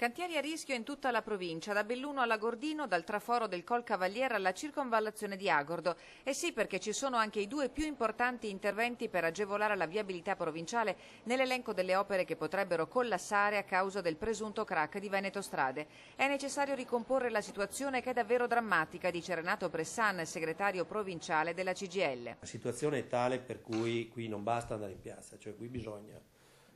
Cantieri a rischio in tutta la provincia, da Belluno alla Gordino, dal traforo del Col Cavaliere alla circonvallazione di Agordo. E sì, perché ci sono anche i due più importanti interventi per agevolare la viabilità provinciale nell'elenco delle opere che potrebbero collassare a causa del presunto crack di Veneto Strade. È necessario ricomporre la situazione che è davvero drammatica, dice Renato Bressan, segretario provinciale della CGIL. La situazione è tale per cui qui non basta andare in piazza, cioè qui bisogna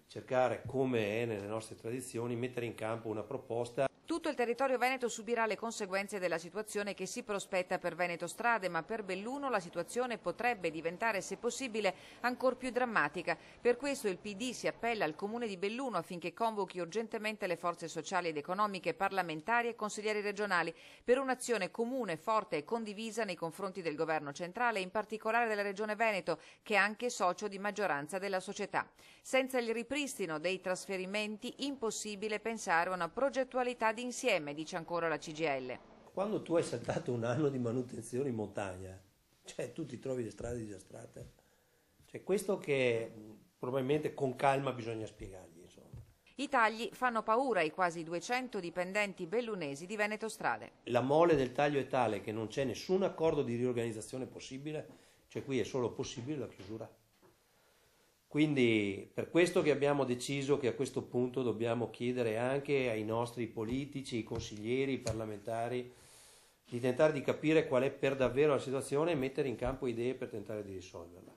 cercare, come è nelle nostre tradizioni, mettere in campo una proposta. Tutto il territorio veneto subirà le conseguenze della situazione che si prospetta per Veneto Strade, ma per Belluno la situazione potrebbe diventare, se possibile, ancor più drammatica. Per questo il PD si appella al Comune di Belluno affinché convochi urgentemente le forze sociali ed economiche, parlamentari e consiglieri regionali per un'azione comune, forte e condivisa nei confronti del governo centrale e in particolare della Regione Veneto, che è anche socio di maggioranza della società. Senza il ripristino dei trasferimenti, impossibile pensare a una progettualità d'insieme, dice ancora la CGIL. Quando tu hai saltato un anno di manutenzione in montagna, cioè tu ti trovi le strade disastrate, cioè questo che probabilmente con calma bisogna spiegargli, insomma. I tagli fanno paura ai quasi 200 dipendenti bellunesi di Veneto Strade. La mole del taglio è tale che non c'è nessun accordo di riorganizzazione possibile, cioè qui è solo possibile la chiusura. Quindi per questo che abbiamo deciso che a questo punto dobbiamo chiedere anche ai nostri politici, ai consiglieri, ai parlamentari di tentare di capire qual è per davvero la situazione e mettere in campo idee per tentare di risolverla.